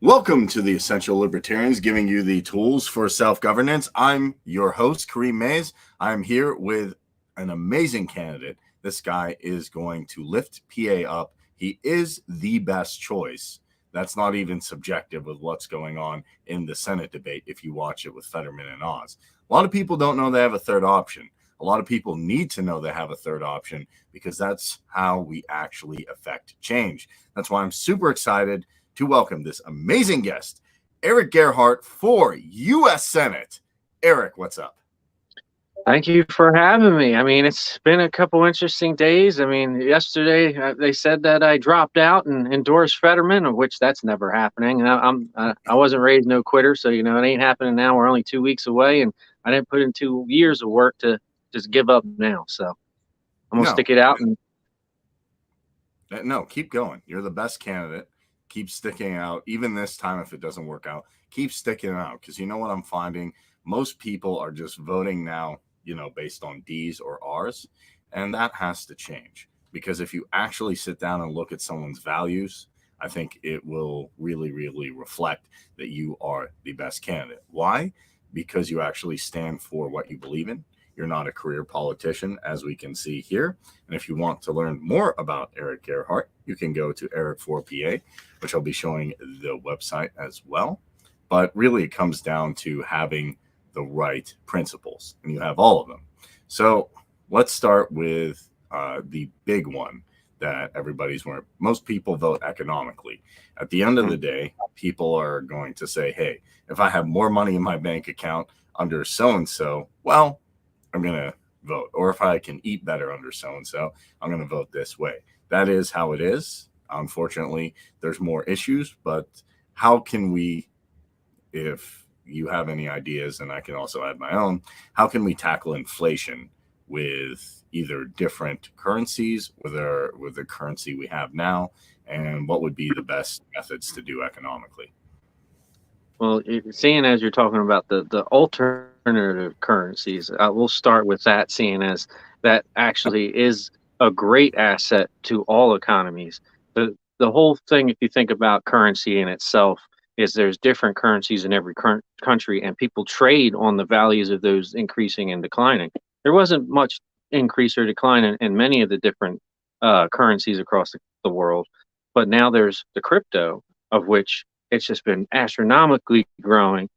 Welcome to the Essential Libertarians, giving you the tools for self-governance. I'm your host, Kareem Mays. I'm here with an amazing candidate. This guy is going to lift PA up. He is the best choice. That's not even subjective with what's going on in the Senate debate if you watch it with Fetterman and Oz. A lot of people don't know they have a third option. A lot of people need to know they have a third option because that's how we actually affect change. That's why I'm super excited to welcome this amazing guest, Erik Gerhardt, for U.S. Senate. Erik, what's up? Thank you for having me. I mean, it's been a couple interesting days. I mean, yesterday they said that I dropped out and endorsed Fetterman, of which that's never happening. And I wasn't raised no quitter, so it ain't happening now. We're only 2 weeks away, and I didn't put in 2 years of work to just give up now. So I'm gonna stick it out. No, keep going. You're the best candidate. Keep sticking out. Even this time, if it doesn't work out, keep sticking out. Because you know what I'm finding? Most people are just voting now, based on D's or R's. And that has to change. Because if you actually sit down and look at someone's values, I think it will really, really reflect that you are the best candidate. Why? Because you actually stand for what you believe in. You're not a career politician, as we can see here. And if you want to learn more about Erik Gerhardt, you can go to Erik4PA, which I'll be showing the website as well. But really, it comes down to having the right principles, and you have all of them. So let's start with the big one that everybody's wearing. Most people vote economically. At the end of the day, people are going to say, hey, if I have more money in my bank account under so-and-so, well, I'm going to vote. Or if I can eat better under so-and-so, I'm going to vote this way. That is how it is. Unfortunately, there's more issues, but how can we, if you have any ideas, and I can also add my own, how can we tackle inflation with either different currencies, with the currency we have now, and what would be the best methods to do economically? Well, seeing as you're talking about the alternative currencies, we'll start with that, seeing as that actually is a great asset to all economies. The whole thing, if you think about currency in itself, is there's different currencies in every country, and people trade on the values of those increasing and declining. There wasn't much increase or decline in many of the different currencies across the world, but now there's the crypto, of which it's just been astronomically growing,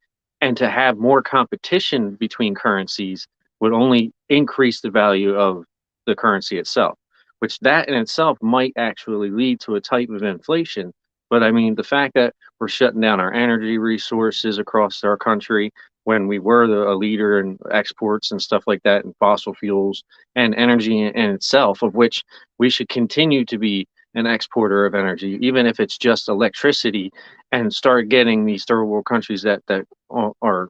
and to have more competition between currencies would only increase the value of the currency itself, which that in itself might actually lead to a type of inflation. But I mean, the fact that we're shutting down our energy resources across our country when we were a leader in exports and stuff like that, and fossil fuels and energy in itself, of which we should continue to be an exporter of energy, even if it's just electricity, and start getting these third world countries that are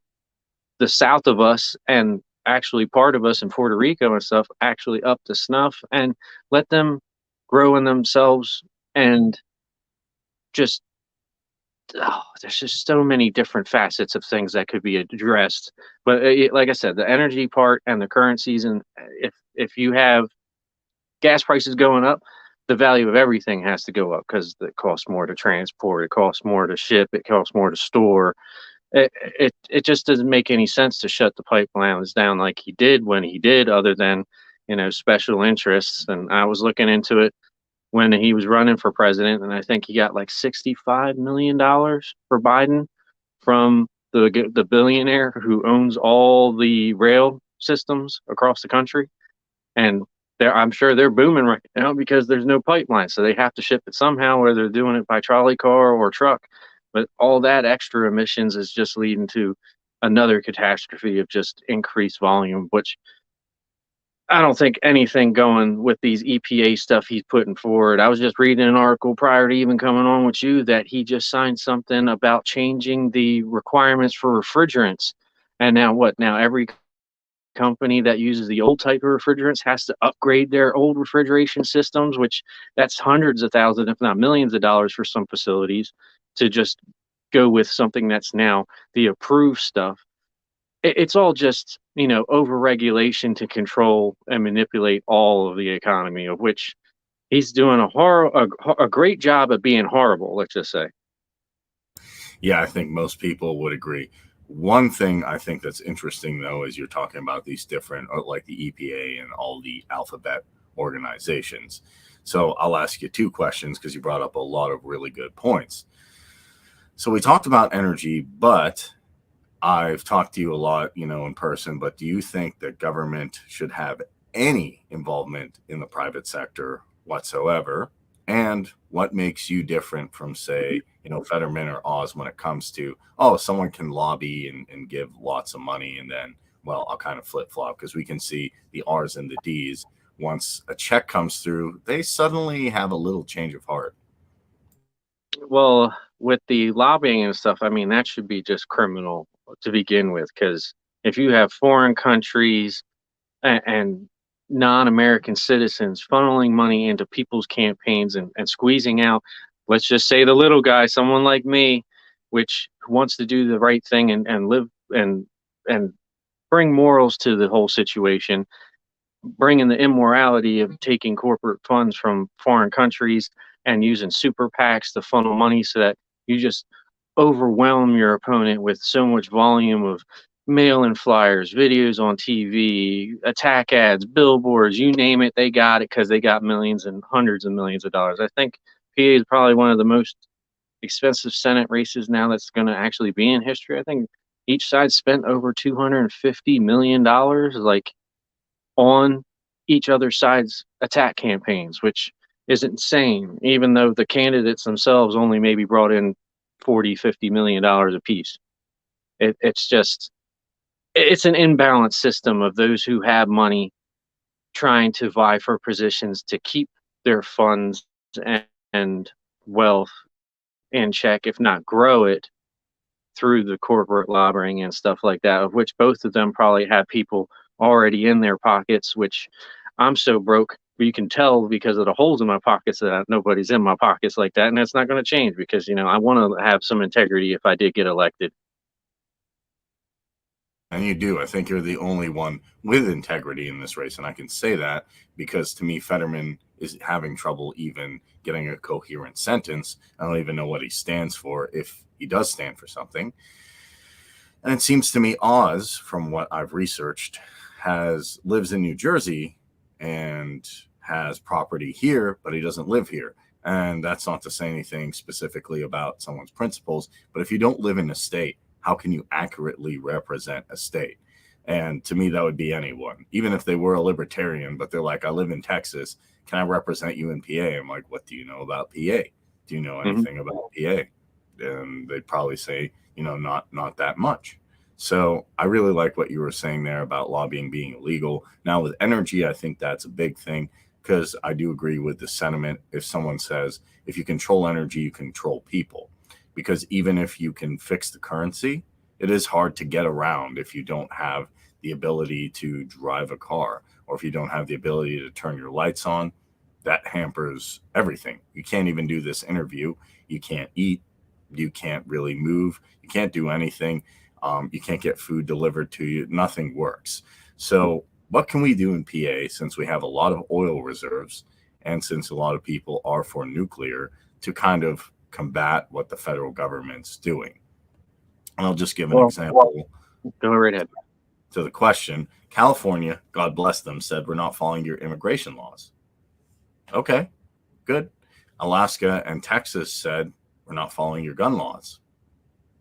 the south of us and actually part of us in Puerto Rico and stuff actually up to snuff, and let them grow in themselves. And just there's just so many different facets of things that could be addressed. But like I said, the energy part and the currencies, and if you have gas prices going up, the value of everything has to go up because it costs more to transport, it costs more to ship, it costs more to store. It just doesn't make any sense to shut the pipelines down like he did when he did, other than special interests. And I was looking into it when he was running for president, and I think he got like $65 million for Biden from the billionaire who owns all the rail systems across the country. And I'm sure they're booming right now because there's no pipeline, so they have to ship it somehow, whether they're doing it by trolley car or truck. But all that extra emissions is just leading to another catastrophe of just increased volume, which I don't think anything going with these EPA stuff he's putting forward. I was just reading an article prior to even coming on with you that he just signed something about changing the requirements for refrigerants. And now what? Now every company that uses the old type of refrigerants has to upgrade their old refrigeration systems, which that's hundreds of thousands, if not millions of dollars for some facilities, to just go with something that's now the approved stuff. It's all just, over-regulation to control and manipulate all of the economy, of which he's doing a great job of being horrible, let's just say. Yeah, I think most people would agree. One thing I think that's interesting, though, is you're talking about these different, like the EPA and all the alphabet organizations. So I'll ask you two questions because you brought up a lot of really good points. So we talked about energy, but I've talked to you a lot, in person, but do you think that government should have any involvement in the private sector whatsoever? And what makes you different from, say, Fetterman or Oz when it comes to, oh, someone can lobby and give lots of money, and then, well, I'll kind of flip flop because we can see the R's and the D's. Once a check comes through, they suddenly have a little change of heart. Well, with the lobbying and stuff, I mean, that should be just criminal to begin with, because if you have foreign countries and non-American citizens funneling money into people's campaigns and squeezing out, let's just say the little guy, someone like me, which wants to do the right thing and live and bring morals to the whole situation, bringing the immorality of taking corporate funds from foreign countries and using super PACs to funnel money so that you just overwhelm your opponent with so much volume of mail-in flyers, videos on TV, attack ads, billboards, you name it, they got it because they got millions and hundreds of millions of dollars. I think PA is probably one of the most expensive Senate races now that's going to actually be in history. I think each side spent over $250 million, like, on each other's side's attack campaigns, which is insane, even though the candidates themselves only maybe brought in 40-50 million dollars a piece. It's just, it's an imbalanced system of those who have money trying to vie for positions to keep their funds and wealth in check, if not grow it, through the corporate lobbying and stuff like that, of which both of them probably have people already in their pockets, which I'm so broke, you can tell because of the holes in my pockets that nobody's in my pockets like that. And that's not going to change because, I want to have some integrity if I did get elected. And you do. I think you're the only one with integrity in this race. And I can say that because to me, Fetterman is having trouble even getting a coherent sentence. I don't even know what he stands for, if he does stand for something. And it seems to me Oz, from what I've researched, lives in New Jersey and has property here, but he doesn't live here. And that's not to say anything specifically about someone's principles, but if you don't live in a state, how can you accurately represent a state? And to me, that would be anyone, even if they were a libertarian, but they're like, I live in Texas. Can I represent you in PA? I'm like, what do you know about PA? Do you know anything about PA? And they'd probably say, not that much. So I really like what you were saying there about lobbying being illegal. Now with energy, I think that's a big thing because I do agree with the sentiment. If someone says, if you control energy, you control people. Because even if you can fix the currency, it is hard to get around if you don't have the ability to drive a car, or if you don't have the ability to turn your lights on. That hampers everything. You can't even do this interview. You can't eat. You can't really move. You can't do anything. You can't get food delivered to you. Nothing works. So what can we do in PA, since we have a lot of oil reserves and since a lot of people are for nuclear, to kind of combat what the federal government's doing? And I'll just give an example. Go right ahead. To the question, California, God bless them, said, we're not following your immigration laws. Okay, good. Alaska and Texas said, we're not following your gun laws.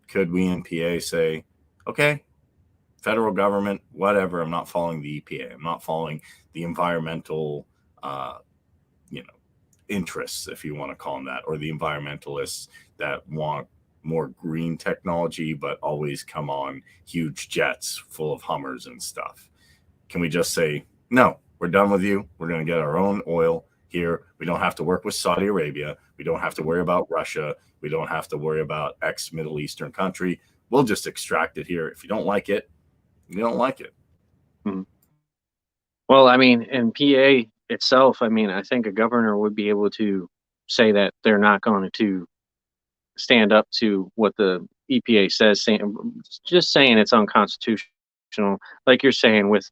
Could we in PA say, okay, federal government, whatever, I'm not following the EPA. I'm not following the environmental, interests, if you want to call them that, or the environmentalists that want more green technology, but always come on huge jets full of Hummers and stuff. Can we just say, no, we're done with you. We're going to get our own oil here. We don't have to work with Saudi Arabia. We don't have to worry about Russia. We don't have to worry about X Middle Eastern country. We'll just extract it here. If you don't like it, you don't like it. Mm-hmm. Well, I mean, in PA itself, I mean, I think a governor would be able to say that they're not going to stand up to what the EPA says, just saying it's unconstitutional, like you're saying, with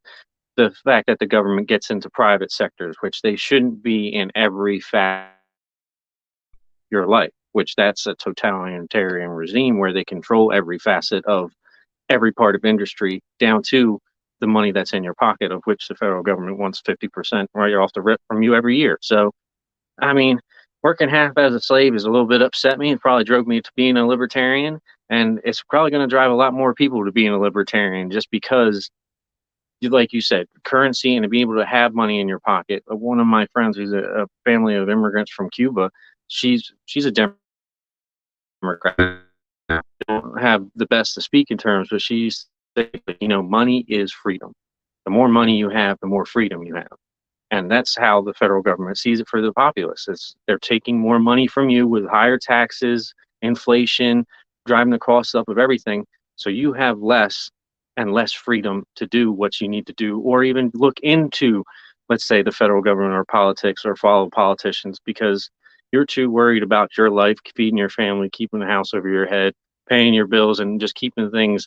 the fact that the government gets into private sectors, which they shouldn't be in every fact of your life. which that's a totalitarian regime where they control every facet of every part of industry down to the money that's in your pocket, of which the federal government wants 50% right off the rip from you every year. So, I mean, working half as a slave is a little bit upset me. It probably drove me to being a libertarian, and it's probably going to drive a lot more people to being a libertarian just because, like you said, currency and to be able to have money in your pocket. One of my friends, who's a family of immigrants from Cuba, she's a Democrat. I don't have the best to speak in terms, but she's, money is freedom. The more money you have, the more freedom you have. And that's how the federal government sees it for the populace. They're taking more money from you with higher taxes, inflation, driving the costs up of everything. So you have less and less freedom to do what you need to do, or even look into, let's say, the federal government or politics, or follow politicians, because you're too worried about your life, feeding your family, keeping the house over your head, paying your bills, and just keeping things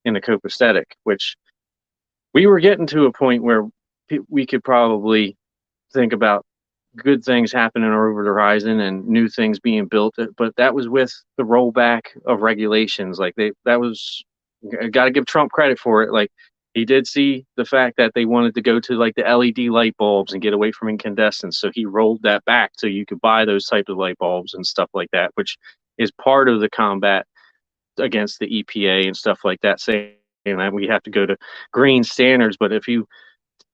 in a copacetic, which we were getting to a point where we could probably think about good things happening over the horizon and new things being built, but that was with the rollback of regulations. Like that was, got to give Trump credit for it. Like, he did see the fact that they wanted to go to like the LED light bulbs and get away from incandescents, so he rolled that back so you could buy those types of light bulbs and stuff like that, which is part of the combat against the EPA and stuff like that, saying that we have to go to green standards. But if you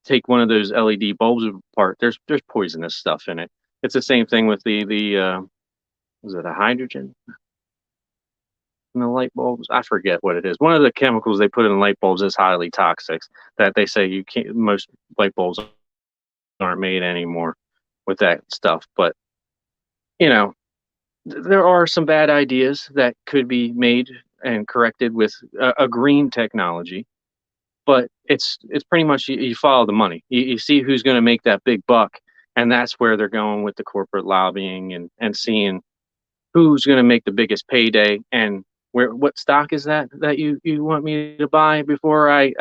take one of those LED bulbs apart, there's poisonous stuff in it. It's the same thing with the was it a hydrogen in the light bulbs? I forget what it is. One of the chemicals they put in light bulbs is highly toxic, that they say you can't, most light bulbs aren't made anymore with that stuff. But there are some bad ideas that could be made and corrected with a green technology, but it's pretty much you follow the money. You see who's going to make that big buck, and that's where they're going with the corporate lobbying and seeing who's going to make the biggest payday. And what stock is that you want me to buy before I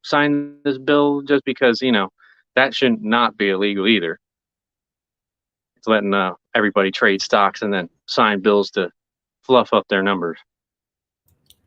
sign this bill? Just because that should not be illegal either. It's letting everybody trade stocks and then sign bills to fluff up their numbers.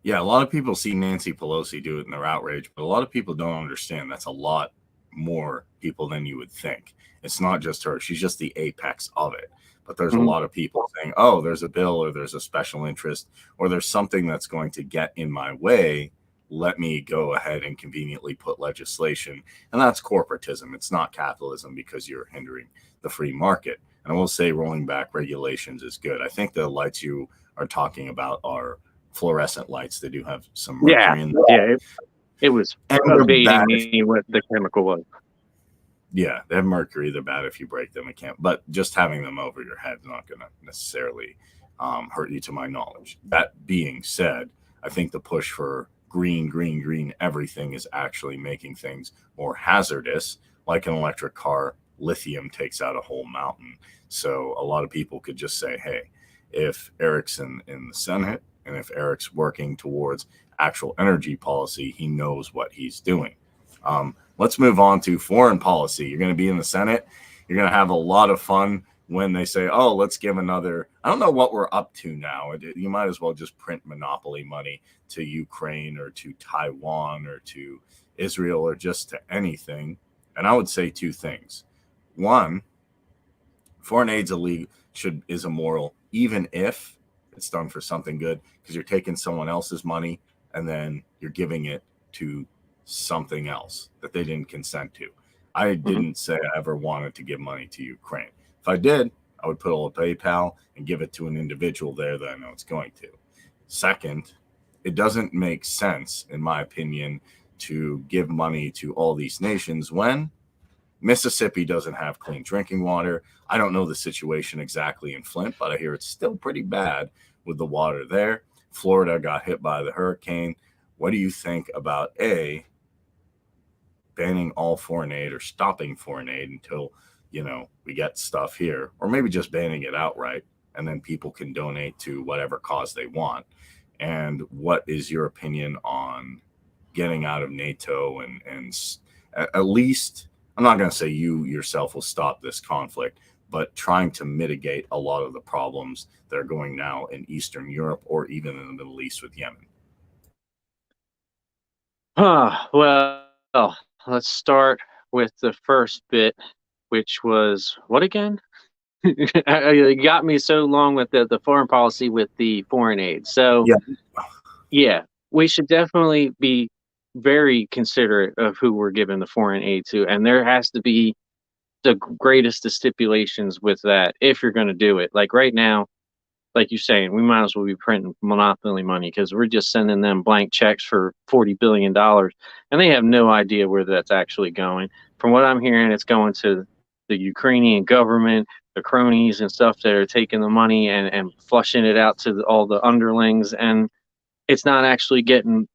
Yeah, a lot of people see Nancy Pelosi do it and they're outraged, but a lot of people don't understand that's a lot more people than you would think. It's not just her. She's just the apex of it. But there's a lot of people saying, oh, there's a bill or there's a special interest or there's something that's going to get in my way. Let me go ahead and conveniently put legislation. And that's corporatism. It's not capitalism, because you're hindering the free market. And I will say rolling back regulations is good. I think the lights you are talking about are fluorescent lights. They do have some mercury in them. Yeah, it was evading me what the chemical was. Yeah, they have mercury. They're bad if you break them. It can't. But just having them over your head is not going to necessarily hurt you, to my knowledge. That being said, I think the push for green everything is actually making things more hazardous. Like an electric car, lithium takes out a whole mountain. So a lot of people could just say, hey, if Erik's in the Senate and if Erik's working towards actual energy policy, he knows what he's doing. Let's move on to foreign policy. You're going to be in the Senate. You're going to have a lot of fun when they say, oh, let's give another, I don't know what we're up to now. You might as well just print monopoly money to Ukraine or to Taiwan or to Israel or just to anything. And I would say two things. One, foreign aid's illegal, is immoral, even if it's done for something good, because you're taking someone else's money and then you're giving it to something else that they didn't consent to. I didn't say I ever wanted to give money to Ukraine. If I did, I would put a PayPal and give it to an individual there that I know it's going to. Second, it doesn't make sense, in my opinion, to give money to all these nations when Mississippi doesn't have clean drinking water. I don't know the situation exactly in Flint, but I hear it's still pretty bad with the water there. Florida got hit by the hurricane. What do you think about banning all foreign aid or stopping foreign aid until, we get stuff here, or maybe just banning it outright and then people can donate to whatever cause they want? And what is your opinion on getting out of NATO and at least, I'm not going to say you yourself will stop this conflict, but trying to mitigate a lot of the problems that are going now in Eastern Europe or even in the Middle East with Yemen? Well, let's start with the first bit, which was what again? You got me so long with the foreign policy with the foreign aid. So, Yeah. yeah, we should definitely be very considerate of who we're giving the foreign aid to. And there has to be the greatest of stipulations with that if you're going to do it. Like right now, like you're saying, we might as well be printing monopoly money because we're just sending them blank checks for $40 billion, and they have no idea where that's actually going. From what I'm hearing, it's going to the Ukrainian government, the cronies and stuff that are taking the money and flushing it out to all the underlings, and it's not actually getting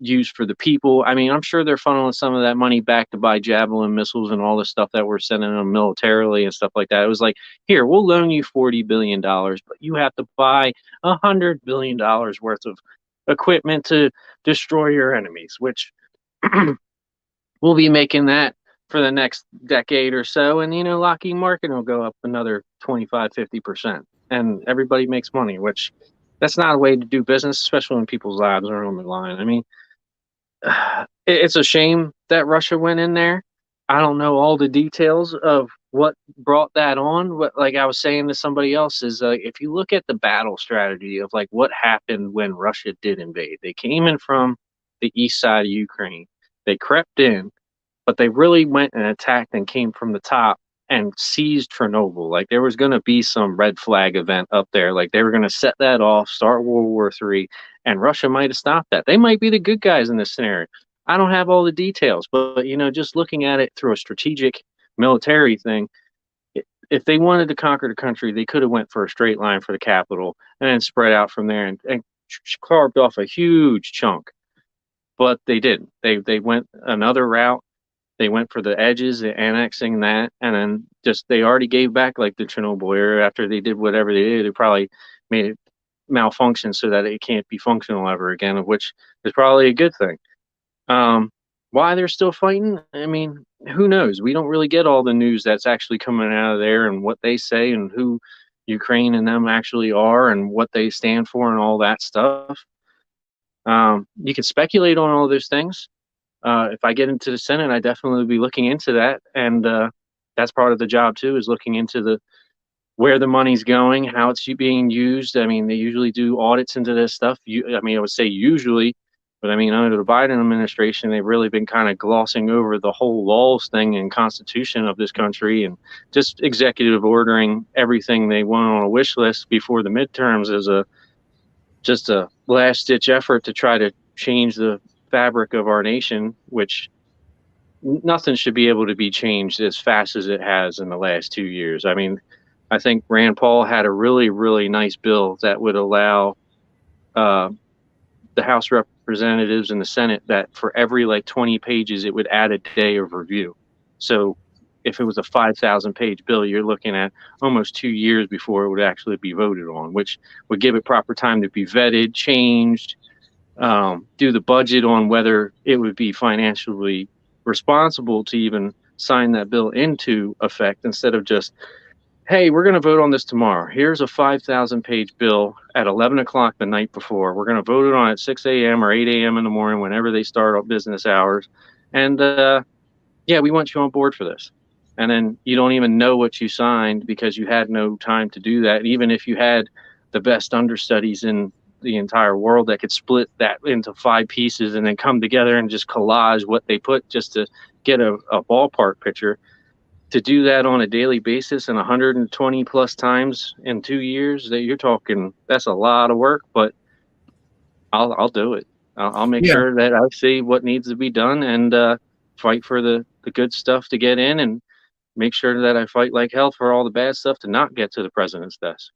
used for the people. I mean, I'm sure they're funneling some of that money back to buy Javelin missiles and all the stuff that we're sending them militarily and stuff like that. It was like, here, we'll loan you $40 billion, but you have to buy $100 billion worth of equipment to destroy your enemies, which we'll be making that for the next decade or so. And, Lockheed Martin will go up another 25, 50%. And everybody makes money, which that's not a way to do business, especially when people's lives are on the line. I mean, it's a shame that Russia went in there. I don't know all the details of what brought that on. But like I was saying to somebody else, is if you look at the battle strategy of like what happened when Russia did invade, they came in from the east side of Ukraine. They crept in, but they really went and attacked and came from the top and seized Chernobyl. Like there was going to be some red flag event up there. Like they were going to set that off, start World War III, and Russia might have stopped that. They might be the good guys in this scenario. I don't have all the details, but just looking at it through a strategic military thing, if they wanted to conquer the country, they could have went for a straight line for the capital and then spread out from there and carved off a huge chunk. But they didn't. They went another route. They went for the edges, annexing that, and then they already gave back like the Chernobyl area after they did whatever they did. They probably made it malfunction so that it can't be functional ever again, of which is probably a good thing. Why they're still fighting? I mean, who knows? We don't really get all the news that's actually coming out of there and what they say and who Ukraine and them actually are and what they stand for and all that stuff. You can speculate on all those things. If I get into the Senate, I definitely will be looking into that, and that's part of the job too, is looking into where the money's going, how it's being used. I mean, they usually do audits into this stuff. I would say usually, but I mean, under the Biden administration, they've really been kind of glossing over the whole laws thing and constitution of this country and just executive ordering everything they want on a wish list before the midterms as just a last ditch effort to try to change the fabric of our nation, which nothing should be able to be changed as fast as it has in the last 2 years. I mean, I think Rand Paul had a really, really nice bill that would allow the House Representatives and the Senate that for every like 20 pages, it would add a day of review. So if it was a 5,000 page bill, you're looking at almost 2 years before it would actually be voted on, which would give it proper time to be vetted, changed, do the budget on whether it would be financially responsible to even sign that bill into effect instead of just, hey, we're going to vote on this tomorrow. Here's a 5,000 page bill at 11 o'clock the night before. We're going to vote it on at 6 a.m. or 8 a.m. in the morning, whenever they start up business hours. And yeah, we want you on board for this. And then you don't even know what you signed because you had no time to do that. Even if you had the best understudies in the entire world that could split that into 5 pieces and then come together and just collage what they put just to get a ballpark picture, to do that on a daily basis and 120 plus times in 2 years, that you're talking, that's a lot of work, but I'll do it. I'll make sure that I see what needs to be done and fight for the good stuff to get in, and make sure that I fight like hell for all the bad stuff to not get to the president's desk.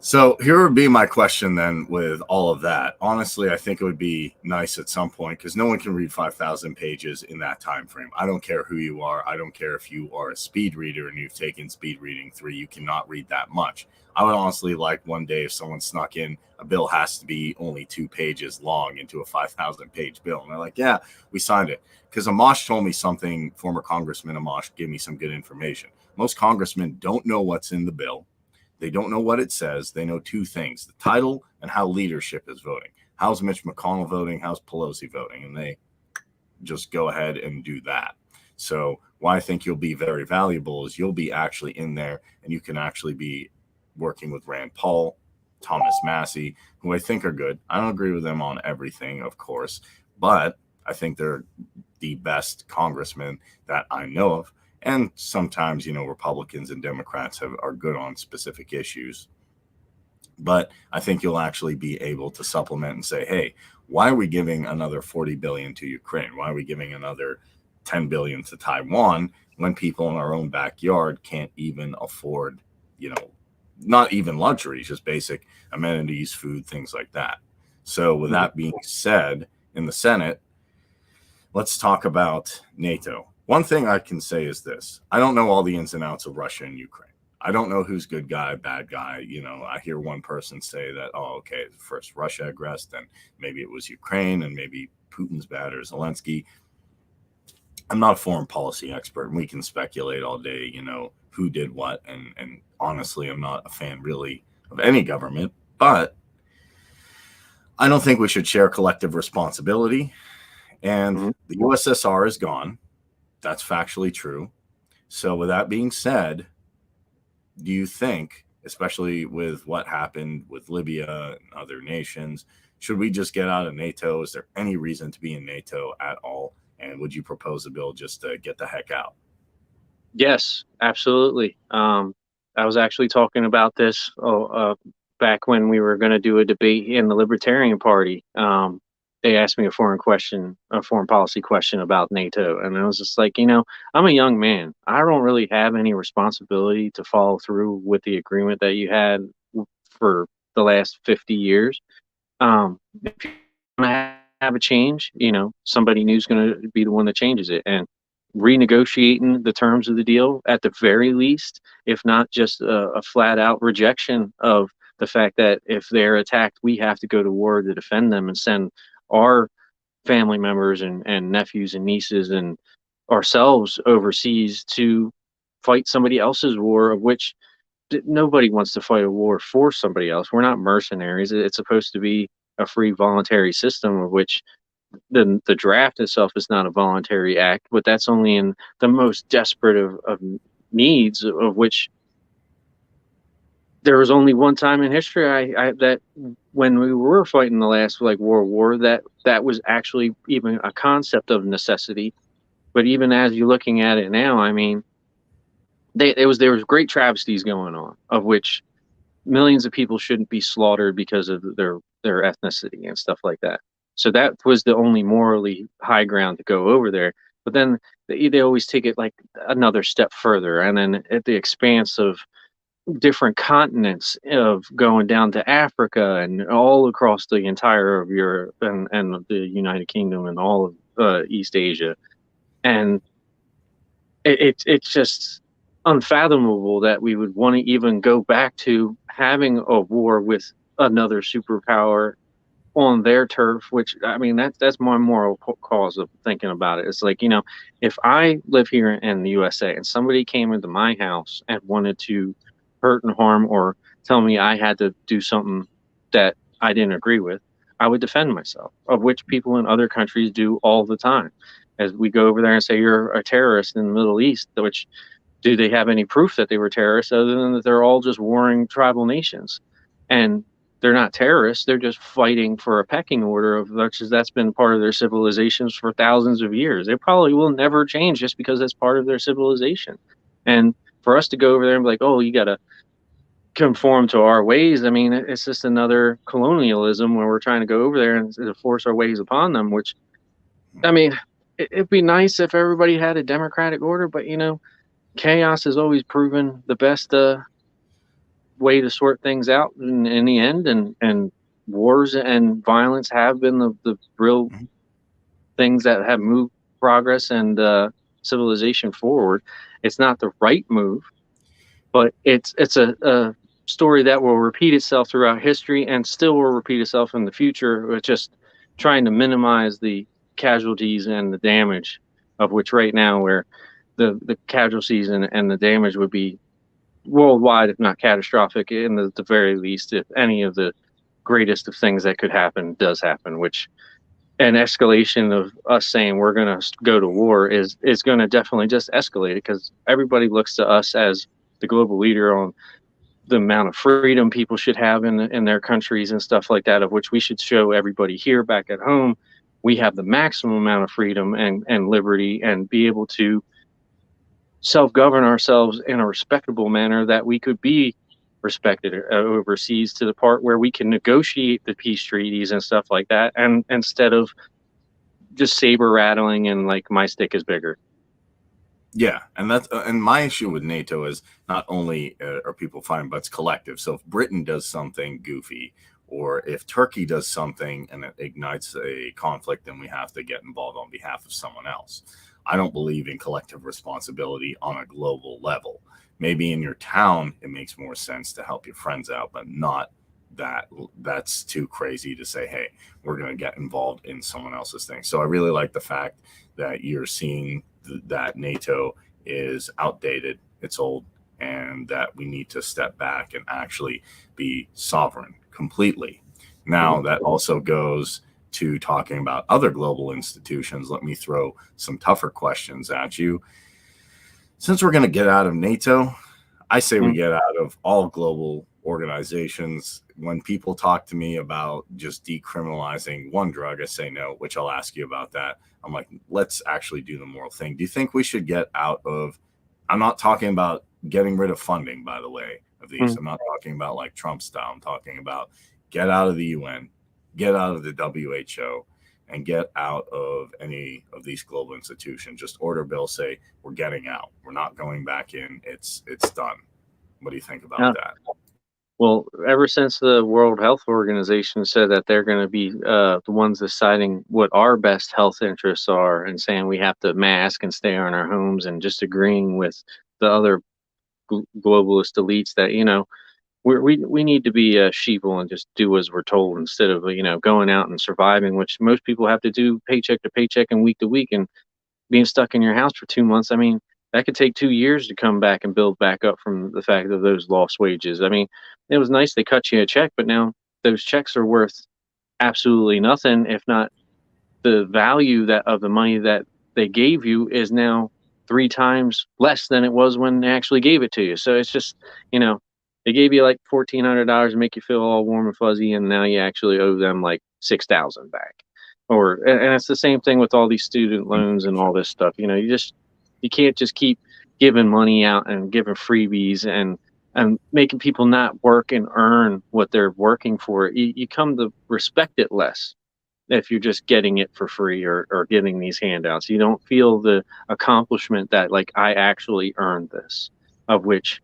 So here would be my question then with all of that. Honestly, I think it would be nice at some point because no one can read 5,000 pages in that time frame. I don't care who you are. I don't care if you are a speed reader and you've taken speed reading 3. You cannot read that much. I would honestly like one day if someone snuck in a bill has to be only 2 pages long into a 5,000 page bill. And they're like, yeah, we signed it. Because Amash told me something, former Congressman Amash gave me some good information. Most congressmen don't know what's in the bill. They don't know what it says. They know 2 things, the title and how leadership is voting. How's Mitch McConnell voting? How's Pelosi voting? And they just go ahead and do that. So why I think you'll be very valuable is you'll be actually in there and you can actually be working with Rand Paul, Thomas Massey, who I think are good. I don't agree with them on everything, of course, but I think they're the best congressmen that I know of. And sometimes, Republicans and Democrats are good on specific issues. But I think you'll actually be able to supplement and say, hey, why are we giving another 40 billion to Ukraine? Why are we giving another 10 billion to Taiwan when people in our own backyard can't even afford, not even luxuries, just basic amenities, food, things like that. So with that being said, in the Senate, let's talk about NATO. One thing I can say is this. I don't know all the ins and outs of Russia and Ukraine. I don't know who's good guy, bad guy. I hear one person say that, oh, okay, first Russia aggressed, then maybe it was Ukraine, and maybe Putin's bad or Zelensky. I'm not a foreign policy expert, and we can speculate all day, who did what. And honestly, I'm not a fan really of any government, but I don't think we should share collective responsibility. And the USSR is gone. That's factually true. So with that being said, do you think, especially with what happened with Libya and other nations, should we just get out of NATO? Is there any reason to be in NATO at all? And would you propose a bill just to get the heck out? Yes, absolutely. I was actually talking about this back when we were going to do a debate in the Libertarian Party. They asked me a foreign policy question about NATO, and I was just like, I'm a young man. I don't really have any responsibility to follow through with the agreement that you had for the last 50 years. If you want to have a change, somebody new is going to be the one that changes it, and renegotiating the terms of the deal at the very least, if not just a flat out rejection of the fact that if they're attacked, we have to go to war to defend them and send our family members and nephews and nieces and ourselves overseas to fight somebody else's war, of which nobody wants to fight a war for somebody else. We're not mercenaries. It's supposed to be a free voluntary system, of which the draft itself is not a voluntary act, but that's only in the most desperate of needs, of which there was only one time in history that when we were fighting the last World War, that was actually even a concept of necessity. But even as you're looking at it now, I mean, there was great travesties going on, of which millions of people shouldn't be slaughtered because of their ethnicity and stuff like that. So that was the only morally high ground to go over there. But then they always take it like another step further, and then at the expanse of different continents, of going down to Africa and all across the entire of Europe and the United Kingdom and all of East Asia. And it's just unfathomable that we would want to even go back to having a war with another superpower on their turf, which, I mean, that's my moral cause of thinking about it. It's like, if I live here in the USA and somebody came into my house and wanted to hurt and harm or tell me I had to do something that I didn't agree with, I would defend myself, of which people in other countries do all the time. As we go over there and say you're a terrorist in the Middle East, which, do they have any proof that they were terrorists other than that they're all just warring tribal nations? And they're not terrorists. They're just fighting for a pecking order, of which that's been part of their civilizations for thousands of years. They probably will never change just because that's part of their civilization. And for us to go over there and be like, oh, you got to conform to our ways, I mean, it's just another colonialism where we're trying to go over there and to force our ways upon them, which, I mean, it'd be nice if everybody had a democratic order, but, chaos has always proven the best way to sort things out in the end, and wars and violence have been the real things that have moved progress and civilization forward. It's not the right move, but it's a story that will repeat itself throughout history and still will repeat itself in the future, with just trying to minimize the casualties and the damage, of which right now where the casualties and the damage would be worldwide, if not catastrophic, in the very least, if any of the greatest of things that could happen does happen, which an escalation of us saying we're going to go to war is going to definitely just escalate it, because everybody looks to us as the global leader on the amount of freedom people should have in their countries and stuff like that, of which we should show everybody here back at home we have the maximum amount of freedom and liberty, and be able to self-govern ourselves in a respectable manner, that we could be respected overseas, to the part where we can negotiate the peace treaties and stuff like that, and instead of just saber rattling and like my stick is bigger. Yeah, and that's and my issue with NATO is not only are people fine, but it's collective. So if Britain does something goofy, or if Turkey does something and it ignites a conflict, then we have to get involved on behalf of someone else. I don't believe in collective responsibility on a global level. Maybe in your town it makes more sense to help your friends out, but not that's too crazy to say, hey, we're going to get involved in someone else's thing. So I really like the fact that you're seeing that NATO is outdated, it's old, and that we need to step back and actually be sovereign completely. Now, that also goes to talking about other global institutions. Let me throw some tougher questions at you. Since we're going to get out of NATO, I say we get out of all global organizations. When people talk to me about just decriminalizing one drug, I say no, which I'll ask you about that. I'm like, let's actually do the moral thing. Do you think we should get out of, I'm not talking about getting rid of funding, by the way, of these. I'm not talking about like Trump style. I'm talking about get out of the UN, get out of the WHO, and get out of any of these global institutions. Just order bill, say we're getting out. We're not going back in. It's done. What do you think about that? Well, ever since the World Health Organization said that they're going to be the ones deciding what our best health interests are, and saying we have to mask and stay in our homes, and just agreeing with the other globalist elites that, you know, we need to be sheeple and just do as we're told, instead of, you know, going out and surviving, which most people have to do paycheck to paycheck and week to week, and being stuck in your house for 2 months. I mean, that could take 2 years to come back and build back up from the fact of those lost wages. I mean, it was nice they cut you a check, but now those checks are worth absolutely nothing, if not the value that of the money that they gave you is now 3 times less than it was when they actually gave it to you. So it's just, you know, they gave you like $1,400 to make you feel all warm and fuzzy, and now you actually owe them like 6,000 back. Or and it's the same thing with all these student loans and all this stuff. You know, you can't just keep giving money out and giving freebies and making people not work and earn what they're working for. You come to respect it less if you're just getting it for free, or getting these handouts. You don't feel the accomplishment that, like, I actually earned this, of which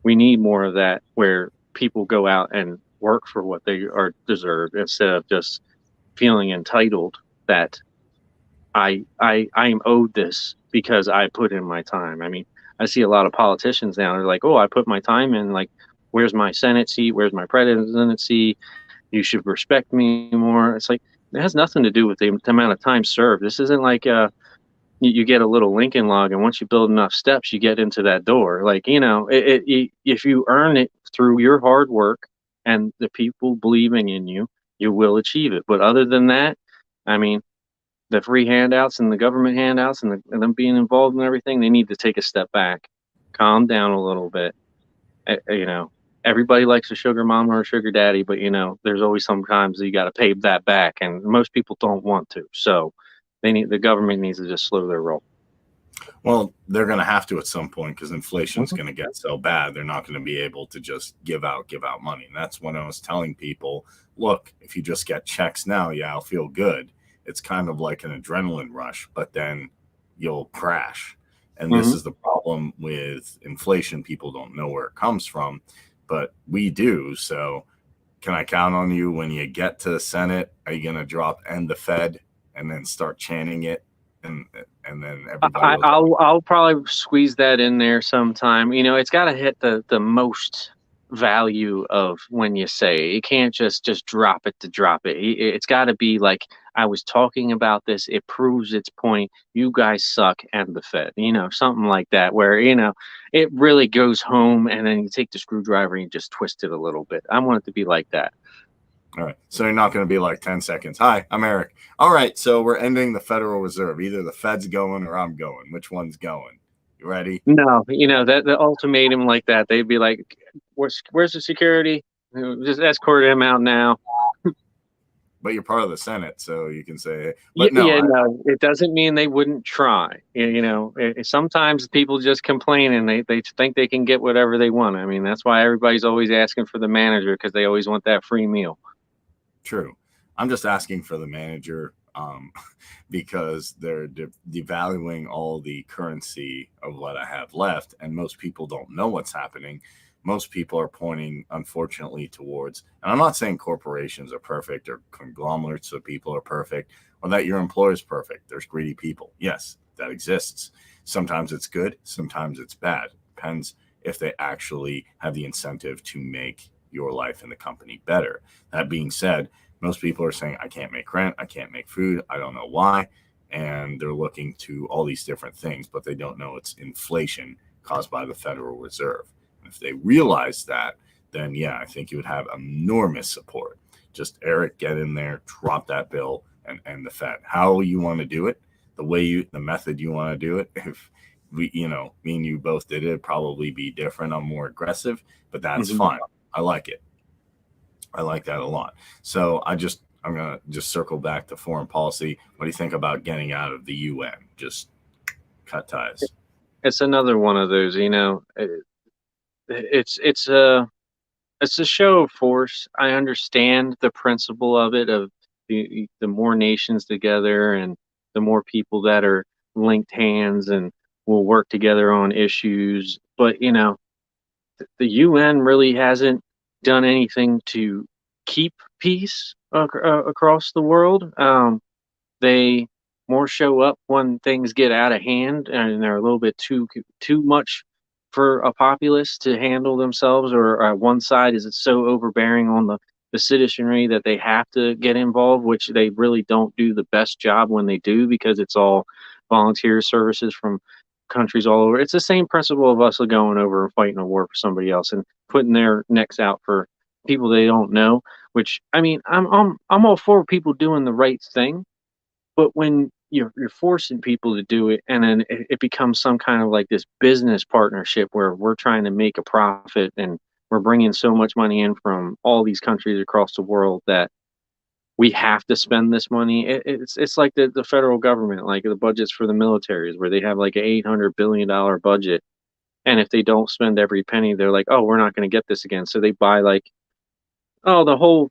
we need more of that, where people go out and work for what they are deserved, instead of just feeling entitled that I am owed this because I put in my time. I mean, I see a lot of politicians now. They're like, "Oh, I put my time in. Like, where's my Senate seat? Where's my president seat? You should respect me more." It's like, it has nothing to do with the amount of time served. This isn't like you get a little Lincoln log, and once you build enough steps, you get into that door. Like, you know, if you earn it through your hard work and the people believing in you, you will achieve it. But other than that, I mean, the free handouts and the government handouts and them being involved in everything, they need to take a step back, calm down a little bit. You know, everybody likes a sugar mama or a sugar daddy, but, you know, there's always sometimes you got to pay that back, and most people don't want to. So the government needs to just slow their roll. Well, they're going to have to at some point, because inflation is going to get so bad. They're not going to be able to just give out money. And that's when I was telling people, look, if you just get checks now, yeah, I'll feel good. It's kind of like an adrenaline rush, but then you'll crash. And this is the problem with inflation. People don't know where it comes from. but we do. So can I count on you when you get to the Senate? Are you going to drop "end the Fed" and then start chanting it? And then everybody I'll probably squeeze that in there sometime. You know, it's got to hit the most value of when you say it. You can't just drop it to drop it. It's got to be like, I was talking about this. It proves its point. You guys suck, and the Fed. You know, something like that, where it really goes home, and then you take the screwdriver and you just twist it a little bit. I want it to be like that. All right. So you're not going to be like 10 seconds. Hi, I'm Eric. All right. So we're ending the Federal Reserve. Either the Fed's going or I'm going. Which one's going? You ready? No, that the ultimatum like that, they'd be like, where's the security? Just escort him out now. But you're part of the Senate, so you can say, but no. No, it doesn't mean they wouldn't try. Sometimes people just complain and they think they can get whatever they want. I mean, that's why everybody's always asking for the manager, because they always want that free meal. True. I'm just asking for the manager because they're devaluing all the currency of what I have left, and most people don't know what's happening. Most people are pointing, unfortunately, towards, and I'm not saying corporations are perfect or conglomerates of people are perfect or that your employer is perfect. There's greedy people. Yes, that exists. Sometimes it's good. Sometimes it's bad. Depends if they actually have the incentive to make your life in the company better. That being said, most people are saying, I can't make rent. I can't make food. I don't know why. And they're looking to all these different things, but they don't know it's inflation caused by the Federal Reserve. If they realize that, then yeah, I think you would have enormous support. Just Eric, get in there, drop that bill, and end the Fed. How you want to do it, the method you want to do it. If me and you both did it, it'd probably be different. I'm more aggressive, but that's fine. I like it. I like that a lot. So I'm gonna just circle back to foreign policy. What do you think about getting out of the UN? Just cut ties. It's another one of those, it's a show of force. I understand the principle of it, of the more nations together and the more people that are linked hands and will work together on issues. But the UN really hasn't done anything to keep peace across the world. They more show up when things get out of hand and they're a little bit too much for a populace to handle themselves, or one side is so overbearing on the citizenry that they have to get involved, which they really don't do the best job when they do, because it's all volunteer services from countries all over. It's the same principle of us going over and fighting a war for somebody else and putting their necks out for people they don't know. Which, I mean, I'm all for people doing the right thing, but when you're forcing people to do it, and then it becomes some kind of like this business partnership where we're trying to make a profit, and we're bringing so much money in from all these countries across the world that we have to spend this money. It's like the federal government, like the budgets for the militaries, where they have like an $800 billion budget, and if they don't spend every penny, they're like, oh, we're not going to get this again. So they buy like, oh, the whole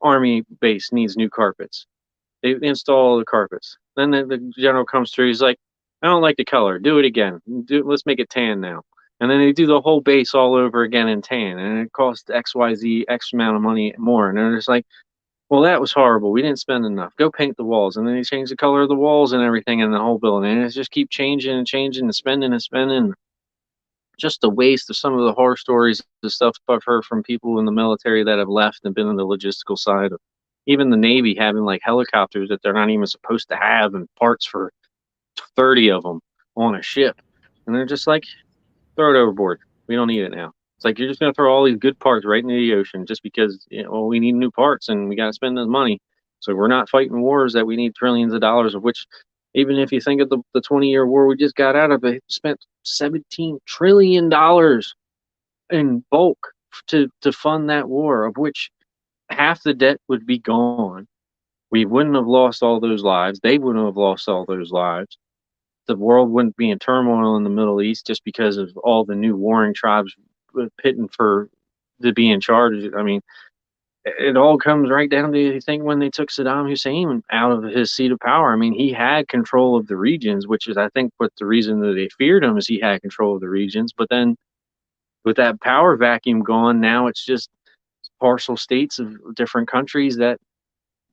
army base needs new carpets. They install the carpets. Then the general comes through. He's like, I don't like the color. Do it again. Let's make it tan now. And then they do the whole base all over again in tan. And it costs XYZ X amount of money more. And they're just like, well, that was horrible. We didn't spend enough. Go paint the walls. And then they change the color of the walls and everything in the whole building. And it just keep changing and changing and spending and spending. Just a waste of some of the horror stories, the stuff I've heard from people in the military that have left and been on the logistical side of even the Navy having like helicopters that they're not even supposed to have, and parts for 30 of them on a ship. And they're just like, throw it overboard. We don't need it now. It's like, you're just going to throw all these good parts right into the ocean just because, we need new parts and we got to spend this money. So we're not fighting wars that we need trillions of dollars, of which, even if you think of the 20-year war we just got out of, it spent $17 trillion in bulk to fund that war, of which half the debt would be gone. We wouldn't have lost all those lives. They wouldn't have lost all those lives. The world wouldn't be in turmoil in the Middle East just because of all the new warring tribes pitting to be in charge. I mean, it all comes right down to, you think, when they took Saddam Hussein out of his seat of power. I mean, he had control of the regions, which is, I think, what the reason that they feared him is he had control of the regions. But then with that power vacuum gone, now it's just partial states of different countries that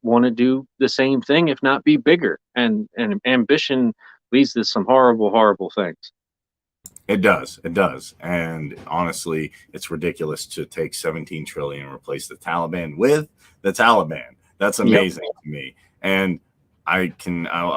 want to do the same thing, if not be bigger. And ambition leads to some horrible, horrible things. It does. It does. And honestly, it's ridiculous to take 17 trillion and replace the Taliban with the Taliban. That's amazing to me. And I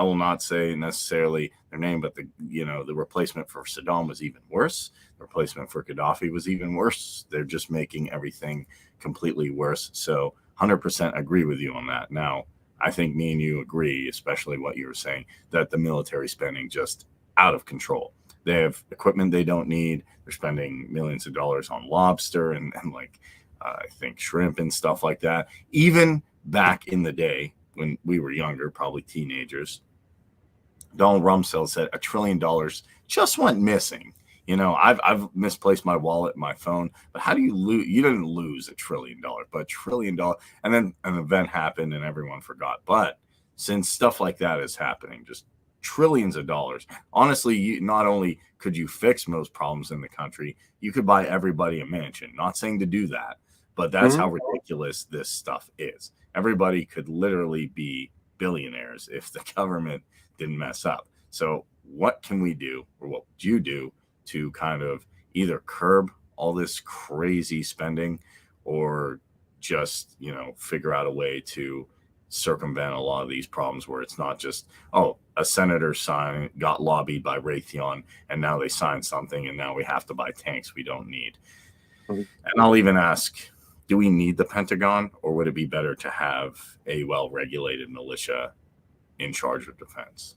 will not say necessarily their name, but the replacement for Saddam was even worse. The replacement for Gaddafi was even worse. They're just making everything completely worse. So 100% agree with you on that. Now, I think me and you agree, especially what you were saying, that the military spending just out of control. They have equipment they don't need. They're spending millions of dollars on lobster and like I think shrimp and stuff like that. Even back in the day when we were younger, probably teenagers, Donald Rumsfeld said $1 trillion just went missing. I've misplaced my wallet, my phone, but how do you lose? You didn't lose $1 trillion, but $1 trillion, and then an event happened and everyone forgot. But since stuff like that is happening, just trillions of dollars. Honestly, not only could you fix most problems in the country, you could buy everybody a mansion. Not saying to do that, but that's how ridiculous this stuff is. Everybody could literally be billionaires if the government didn't mess up. So what can we do, or what would you do to kind of either curb all this crazy spending or just, figure out a way to circumvent a lot of these problems where it's not just, a senator got lobbied by Raytheon and now they signed something and now we have to buy tanks we don't need. And I'll even ask, do we need the Pentagon, or would it be better to have a well-regulated militia in charge of defense?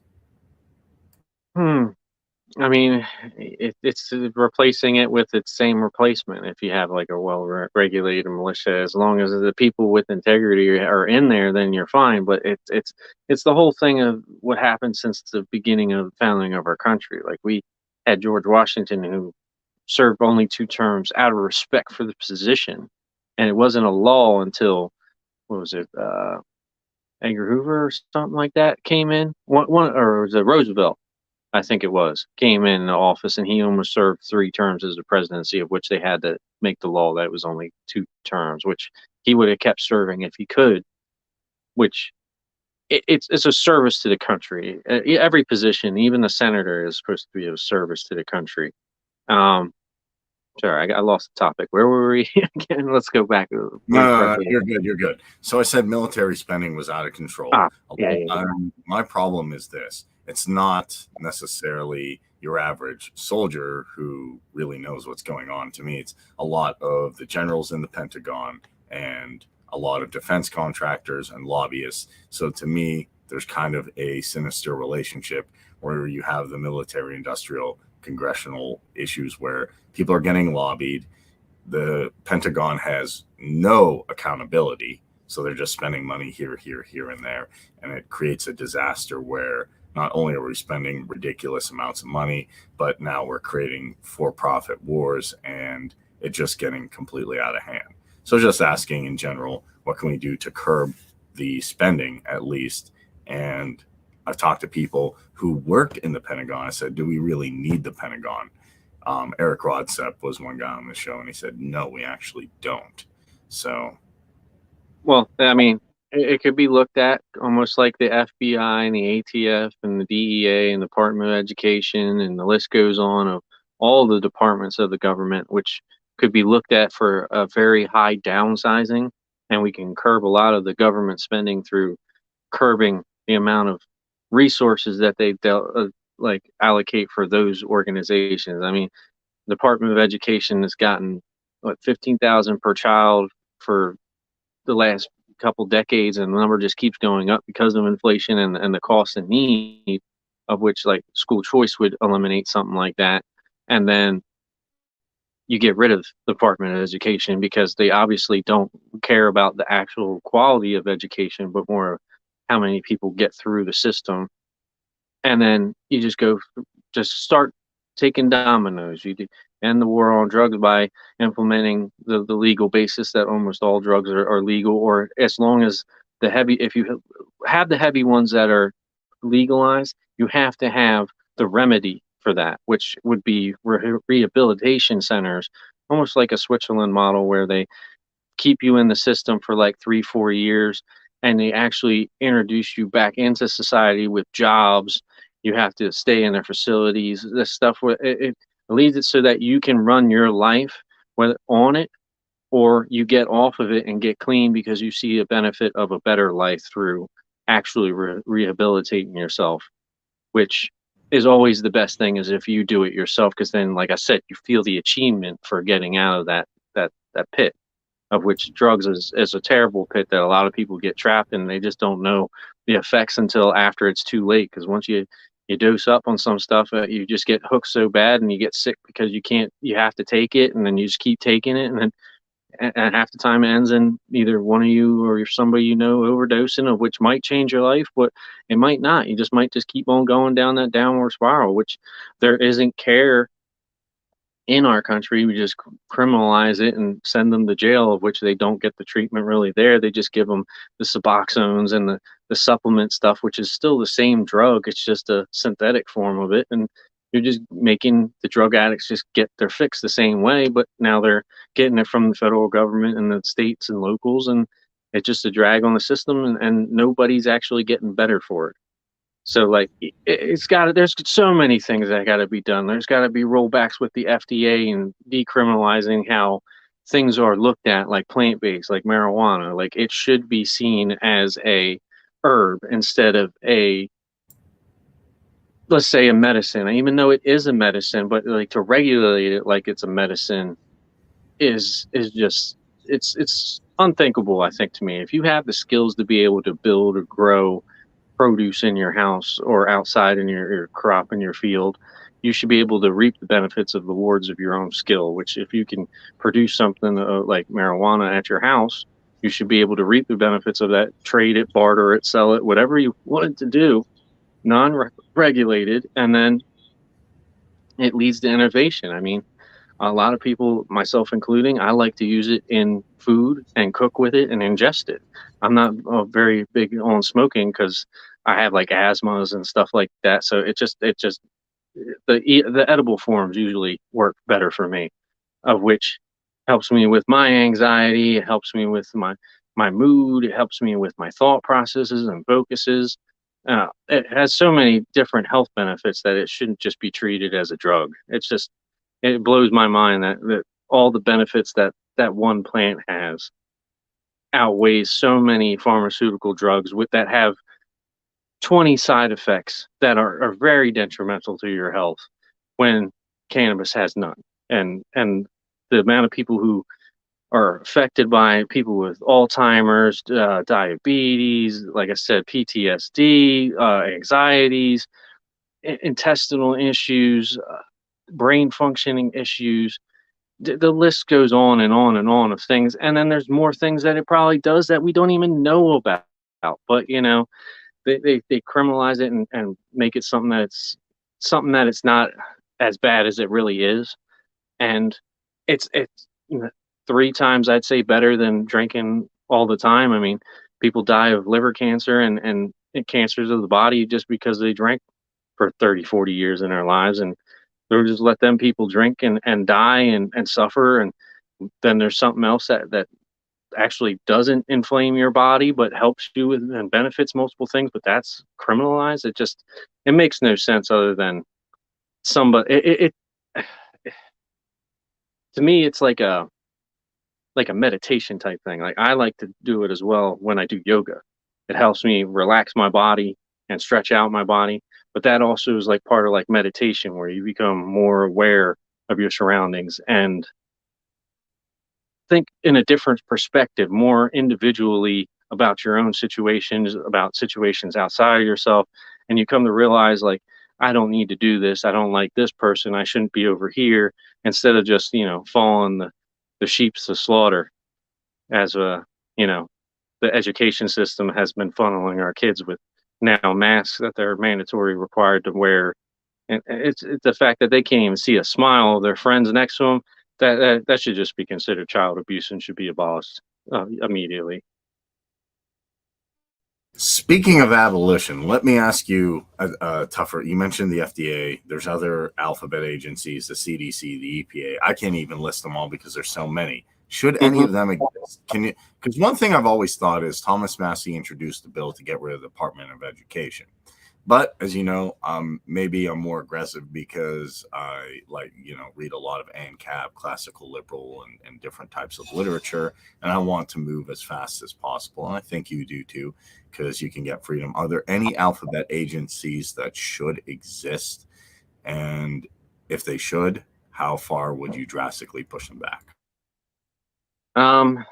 I mean, it's replacing it with its same replacement. If you have like a well-regulated militia, as long as the people with integrity are in there, then you're fine. But it's the whole thing of what happened since the beginning of the founding of our country. Like, we had George Washington, who served only 2 terms out of respect for the position, and it wasn't a law until, what was it, Edgar Hoover or something like that came in. Or was it Roosevelt? I think it was, came in the office, and he almost served 3 terms as the presidency, of which they had to make the law that it was only 2 terms, which he would have kept serving if he could, which it's a service to the country. Every position, even the senator, is supposed to be a service to the country. Sorry, I lost the topic. Where were we again? Let's go back. No, you're good. You're good. So I said military spending was out of control. My problem is this. It's not necessarily your average soldier who really knows what's going on. To me, it's a lot of the generals in the Pentagon and a lot of defense contractors and lobbyists. So to me, there's kind of a sinister relationship where you have the military industrial congressional issues where people are getting lobbied. The Pentagon has no accountability. So they're just spending money here, and there. And it creates a disaster where not only are we spending ridiculous amounts of money, but now we're creating for-profit wars, and it's just getting completely out of hand. So just asking in general, what can we do to curb the spending at least? And I've talked to people who work in the Pentagon. I said, do we really need the Pentagon? Erik Gerhardt was one guy on the show, and he said, no, we actually don't. So. Well, I mean, it could be looked at almost like the FBI and the ATF and the DEA and the Department of Education, and the list goes on, of all the departments of the government, which could be looked at for a very high downsizing, and we can curb a lot of the government spending through curbing the amount of resources that they allocate for those organizations. I mean, the Department of Education has gotten $15,000 per child for the last couple decades, and the number just keeps going up because of inflation and the cost and need, of which like school choice would eliminate something like that. And then you get rid of the Department of Education because they obviously don't care about the actual quality of education, but more how many people get through the system. And then you just start taking dominoes. You end the war on drugs by implementing the legal basis that almost all drugs are legal, or as long as if you have the heavy ones that are legalized, you have to have the remedy for that, which would be rehabilitation centers almost like a Switzerland model where they keep you in the system for like 3-4 years, and they actually introduce you back into society with jobs. You have to stay in their facilities, this stuff where it leaves it so that you can run your life whether on it, or you get off of it and get clean because you see a benefit of a better life through actually rehabilitating yourself, which is always the best thing is if you do it yourself, because then, like I said, you feel the achievement for getting out of that pit, of which drugs is a terrible pit that a lot of people get trapped in. They just don't know the effects until after it's too late. Because once you dose up on some stuff, you just get hooked so bad and you get sick because you can't. You have to take it, and then you just keep taking it, and then and half the time it ends in either one of you or somebody you know overdosing, of which might change your life, but it might not. You just might just keep on going down that downward spiral, which there isn't care in our country. We just criminalize it and send them to jail, of which they don't get the treatment really there. They just give them the Suboxones and the supplement stuff, which is still the same drug. It's just a synthetic form of it. And you're just making the drug addicts just get their fix the same way, but now they're getting it from the federal government and the states and locals. And it's just a drag on the system, and nobody's actually getting better for it. So like it's got to, there's so many things that got to be done. There's got to be rollbacks with the FDA and decriminalizing how things are looked at, like plant-based, like marijuana. Like it should be seen as a herb instead of a, let's say, a medicine. Even though it is a medicine, but like to regulate it like it's a medicine is just it's unthinkable, I think, to me. If you have the skills to be able to build or grow produce in your house or outside in your crop in your field, you should be able to reap the benefits of the rewards of your own skill. Which, if you can produce something like marijuana at your house, you should be able to reap the benefits of that, trade it, barter it, sell it, whatever you wanted to do, non-regulated, and then it leads to innovation. I mean, a lot of people, myself including, I like to use it in food and cook with it and ingest it. I'm not very big on smoking because I have like asthmas and stuff like that. So it just the edible forms usually work better for me, of which helps me with my anxiety. It helps me with my mood. It helps me with my thought processes and focuses. It has so many different health benefits that it shouldn't just be treated as a drug. It blows my mind that all the benefits that one plant has outweighs so many pharmaceutical drugs that have 20 side effects that are very detrimental to your health, when cannabis has none. And the amount of people who are affected by, people with Alzheimer's, diabetes, like I said, PTSD, anxieties, intestinal issues, brain functioning issues. The list goes on and on and on of things. And then there's more things that it probably does that we don't even know about. But they criminalize it and make it something that it's not as bad as it really is. And it's 3 times, I'd say, better than drinking all the time. I mean, people die of liver cancer and cancers of the body just because they drank for 30-40 years in their lives, and they'll just let them people drink and die and suffer. And then there's something else that actually doesn't inflame your body but helps you with and benefits multiple things, but that's criminalized. It makes no sense, other than somebody to me it's like a meditation type thing. Like, I like to do it as well when I do yoga. It helps me relax my body and stretch out my body. But that also is like part of like meditation, where you become more aware of your surroundings and think in a different perspective, more individually about your own situations, about situations outside of yourself. And you come to realize, like, I don't need to do this. I don't like this person. I shouldn't be over here. Instead of just, following the sheep's to slaughter, as the education system has been funneling our kids with now masks that they're mandatory required to wear. And it's the fact that they can't even see a smile of their friends next to them. That should just be considered child abuse and should be abolished immediately. Speaking of abolition, let me ask you a tougher. You mentioned the FDA. There's other alphabet agencies, the CDC, the EPA. I can't even list them all because there's so many. Should any Hmm. of them exist? Can you? Because one thing I've always thought is Thomas Massey introduced the bill to get rid of the Department of Education. But as you know, maybe I'm more aggressive because I read a lot of ANCAP, classical liberal, and different types of literature, and I want to move as fast as possible. And I think you do too, because you can get freedom. Are there any alphabet agencies that should exist? And if they should, how far would you drastically push them back? Um,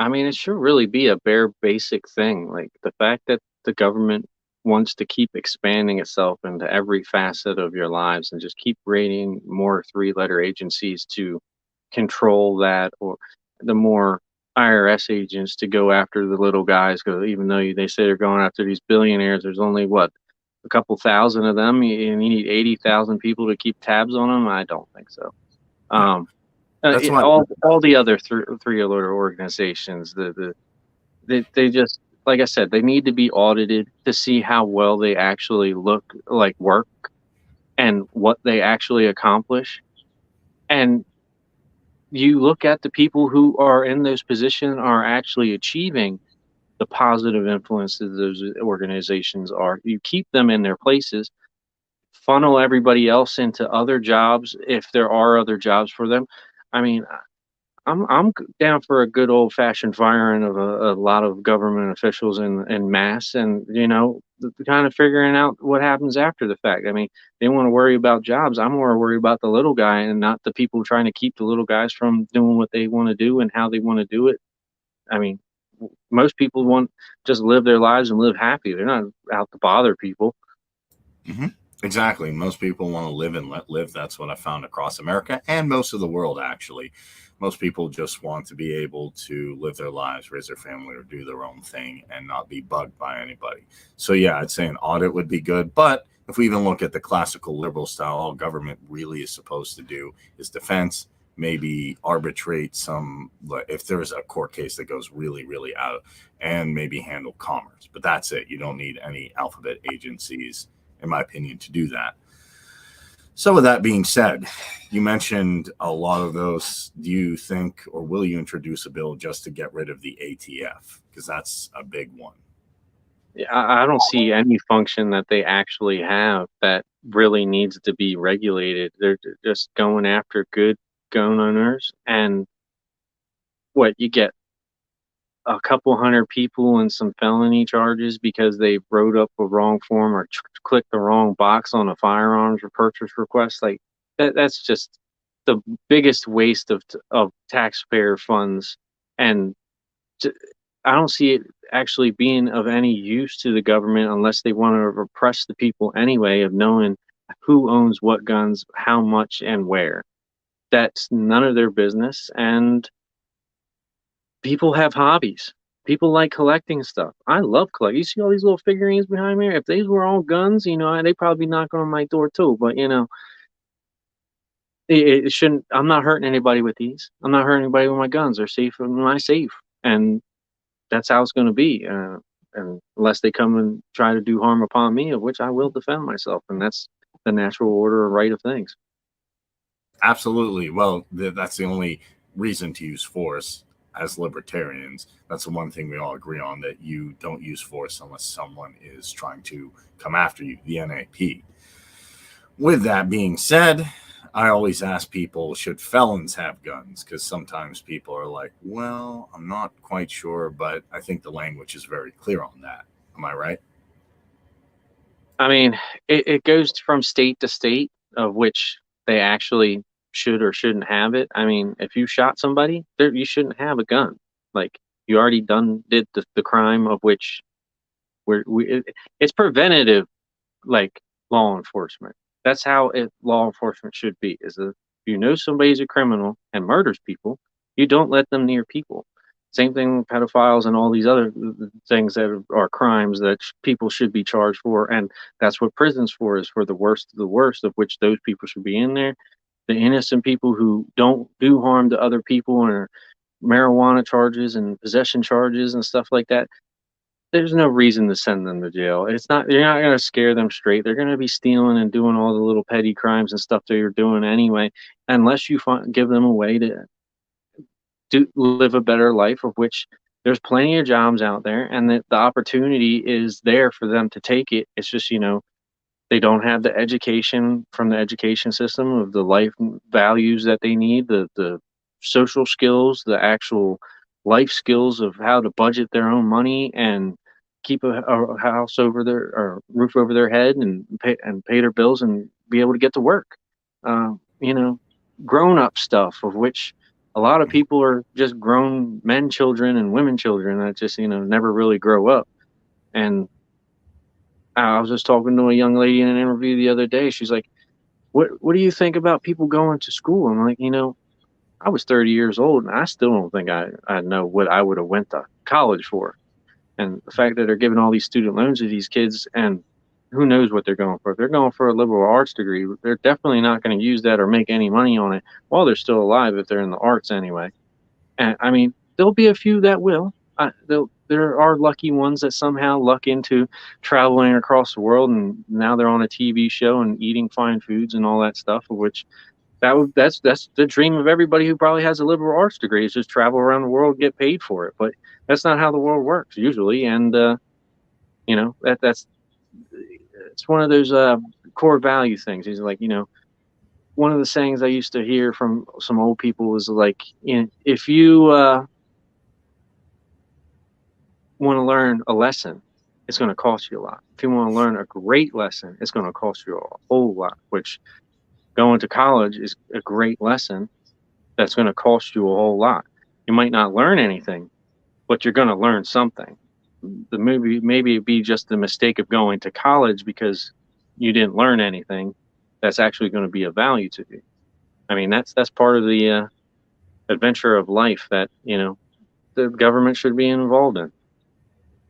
I mean, it should really be a bare basic thing. Like the fact that the government wants to keep expanding itself into every facet of your lives and just keep creating more three-letter agencies to control that, or the more IRS agents to go after the little guys. Because even though they say they're going after these billionaires, there's only what, a couple thousand of them, and you need 80,000 people to keep tabs on them. I don't think so. Yeah, Um, that's why. all the other three-letter organizations, they just, like I said, they need to be audited to see how well they actually look like work and what they actually accomplish. And you look at the people who are in those positions are actually achieving the positive influences those organizations are. You keep them in their places, funnel everybody else into other jobs if there are other jobs for them. I mean, I'm down for a good old fashioned firing of a lot of government officials in mass, and the kind of figuring out what happens after the fact. I mean, they want to worry about jobs. I'm more worried about the little guy and not the people trying to keep the little guys from doing what they want to do and how they want to do it. I mean, most people want just live their lives and live happy. They're not out to bother people. Mm-hmm. Exactly. Most people want to live and let live. That's what I found across America and most of the world, actually. Most people just want to be able to live their lives, raise their family, or do their own thing and not be bugged by anybody. So, yeah, I'd say an audit would be good. But if we even look at the classical liberal style, all government really is supposed to do is defense, maybe arbitrate some, if there's a court case that goes really, really out, and maybe handle commerce. But that's it. You don't need any alphabet agencies, in my opinion, to do that. So, with that being said, you mentioned a lot of those. Do you think, or will you introduce a bill just to get rid of the ATF? Because that's a big one. Yeah, I don't see any function that they actually have that really needs to be regulated. They're just going after good gun owners, and what you get a couple hundred people and some felony charges because they wrote up a wrong form or clicked the wrong box on a firearms or purchase request. Like that's just the biggest waste of taxpayer funds, and j- I don't see it actually being of any use to the government unless they want to repress the people anyway of knowing who owns what guns, how much, and where. That's none of their business, and people have hobbies. People like collecting stuff. I love collecting. You see all these little figurines behind me? If these were all guns, they probably knock on my door too. But it shouldn't. I'm not hurting anybody with these. I'm not hurting anybody with my guns. They're safe in my safe, and that's how it's going to be. And unless they come and try to do harm upon me, of which I will defend myself, and that's the natural order or right of things. Absolutely. Well, that's the only reason to use force as libertarians. That's the one thing we all agree on, that you don't use force unless someone is trying to come after you, the NAP. With that being said, I always ask people, should felons have guns? Because sometimes people are like, well, I'm not quite sure, but I think the language is very clear on that. Am I right? I mean, it goes from state to state of which they actually should or shouldn't have it. I mean, if you shot somebody, you shouldn't have a gun. Like you already did the crime of which it's preventative, like law enforcement. That's how law enforcement should be. Is that if you know somebody's a criminal and murders people, you don't let them near people. Same thing with pedophiles and all these other things that are crimes that people should be charged for, and that's what prison's for, is for the worst of the worst, of which those people should be in there. The innocent people who don't do harm to other people, and marijuana charges and possession charges and stuff like that, there's no reason to send them to jail. It's not, you're not going to scare them straight. They're going to be stealing and doing all the little petty crimes and stuff that you're doing anyway, unless you give them a way to live a better life, of which there's plenty of jobs out there, and the opportunity is there for them to take it. It's just, they don't have the education from the education system of the life values that they need, the social skills, the actual life skills of how to budget their own money and keep a house over their, or roof over their head, and pay their bills and be able to get to work. Grown up stuff, of which a lot of people are just grown men children and women children that just, never really grow up. And I was just talking to a young lady in an interview the other day. She's like, what do you think about people going to school? I'm like, I was 30 years old, and I still don't think I know what I would have went to college for. And the fact that they're giving all these student loans to these kids, and who knows what they're going for. If they're going for a liberal arts degree, they're definitely not going to use that or make any money on it while they're still alive, if they're in the arts anyway. And I mean, there'll be a few that will. There are lucky ones that somehow luck into traveling across the world, and now they're on a TV show and eating fine foods and all that stuff, of which that's the dream of everybody who probably has a liberal arts degree, is just travel around the world, get paid for it. But that's not how the world works usually. And that's it's one of those core value things. He's like, one of the sayings I used to hear from some old people was like, if you want to learn a lesson, it's going to cost you a lot. If you want to learn a great lesson, it's going to cost you a whole lot, which going to college is a great lesson that's going to cost you a whole lot. You might not learn anything, but you're going to learn something. Maybe it'd be just the mistake of going to college because you didn't learn anything that's actually going to be of value to you. I mean, that's part of the adventure of life that, the government should be involved in.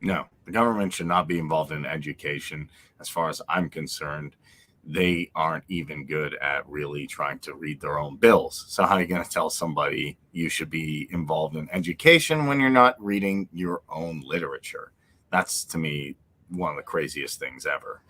No, the government should not be involved in education. As far as I'm concerned, they aren't even good at really trying to read their own bills. So how are you going to tell somebody you should be involved in education when you're not reading your own literature? That's, to me, one of the craziest things ever.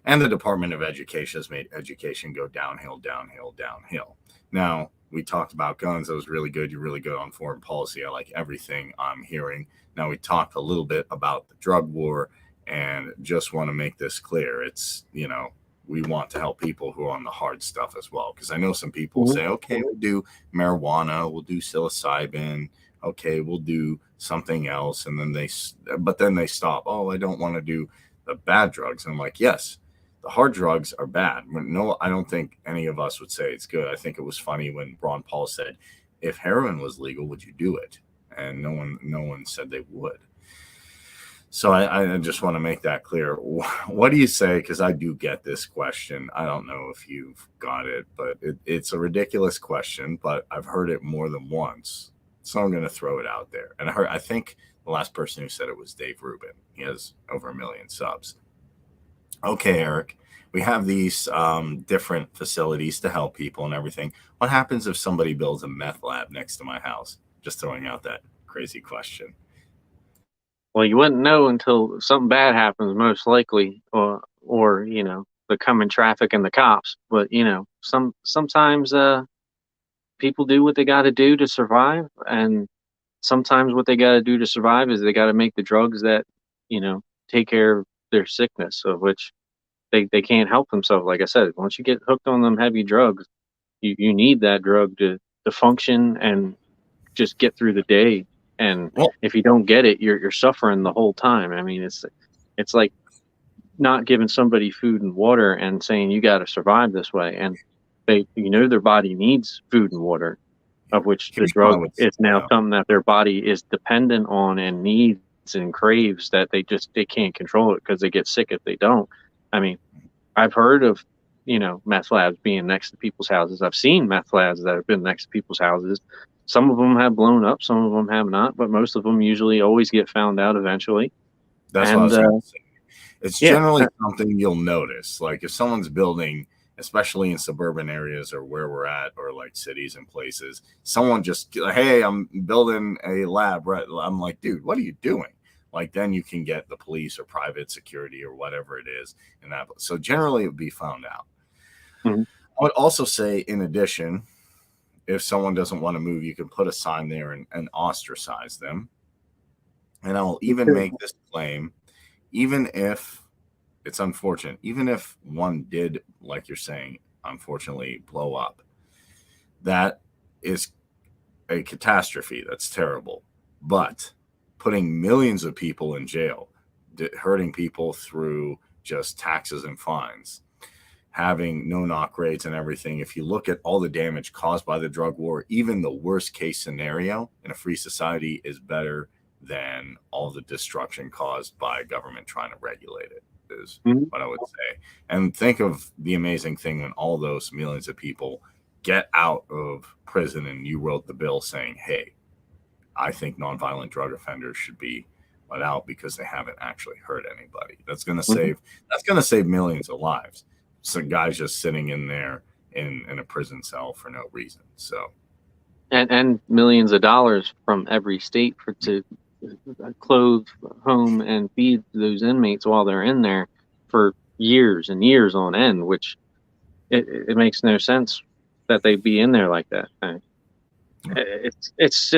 And the Department of Education has made education go downhill, downhill, downhill. Now, we talked about guns. That was really good. You're really good on foreign policy. I like everything I'm hearing. Now, we talked a little bit about the drug war, and just want to make this clear. It's, we want to help people who are on the hard stuff as well. Because I know some people say, okay, we'll do marijuana, we'll do psilocybin, okay, we'll do something else. And then they stop. Oh, I don't want to do the bad drugs. And I'm like, yes, the hard drugs are bad. No, I don't think any of us would say it's good. I think it was funny when Ron Paul said, if heroin was legal, would you do it? And no one said they would. So I just want to make that clear. What do you say? Because I do get this question. I don't know if you've got it, but it's a ridiculous question, but I've heard it more than once. So I'm going to throw it out there. And I think the last person who said it was Dave Rubin. He has over 1 million subs. Okay, Eric, we have these different facilities to help people and everything. What happens if somebody builds a meth lab next to my house? Just throwing out that crazy question. Well, you wouldn't know until something bad happens, most likely, or the coming traffic and the cops. But sometimes people do what they got to do to survive, and sometimes what they got to do to survive is they got to make the drugs that take care of their sickness, of which they can't help themselves. Like I said, once you get hooked on them heavy drugs, you need that drug to function and just get through the day. And if you don't get it, you're suffering the whole time. I mean, it's like not giving somebody food and water and saying you got to survive this way. And their body needs food and water, of which the drug is now something that their body is dependent on and needs and craves, that they can't control it because they get sick if they don't. I mean, I've heard of meth labs being next to people's houses. I've seen meth labs that have been next to people's houses. Some of them have blown up, some of them have not, but most of them usually always get found out eventually. That's what I was going to say. It's generally something you'll notice. Like if someone's building, especially in suburban areas or where we're at, or like cities and places, someone just, hey, I'm building a lab. Right? I'm like, dude, what are you doing? like then you can get the police or private security or whatever it is in that. So generally it would be found out. Mm-hmm. I would also say, in addition, if someone doesn't want to move, you can put a sign there and ostracize them. And I will even make this claim, even if it's unfortunate, even if one did, like you're saying, unfortunately blow up, that is a catastrophe. That's terrible. But putting millions of people in jail, hurting people through just taxes and fines, having no knock rates and everything, if you look at all the damage caused by the drug war, even the worst case scenario in a free society is better than all the destruction caused by government trying to regulate it, is what I would say. And think of the amazing thing when all those millions of people get out of prison and you wrote the bill saying, hey, I think nonviolent drug offenders should be let out because they haven't actually hurt anybody. That's going to save millions of lives. Some guys just sitting in there in a prison cell for no reason. So, and millions of dollars from every state to clothe, home, and feed those inmates while they're in there for years and years on end, which it makes no sense that they'd be in there like that. It's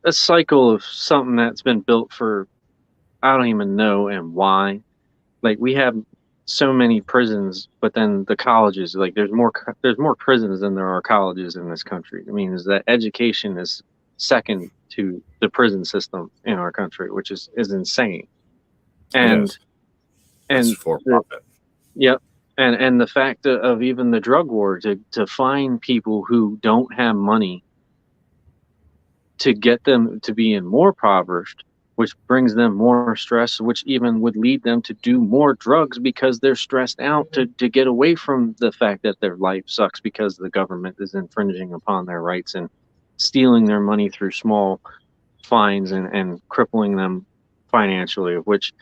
a cycle of something that's been built for, I don't even know and why. Like, we have so many prisons, but then the colleges, like there's more prisons than there are colleges in this country. It means that education is second to the prison system in our country, which is insane. And it's for profit. Yep. And the fact of even the drug war, to find people who don't have money, to get them to be more impoverished, which brings them more stress, which even would lead them to do more drugs because they're stressed out to get away from the fact that their life sucks because the government is infringing upon their rights and stealing their money through small fines and crippling them financially, of which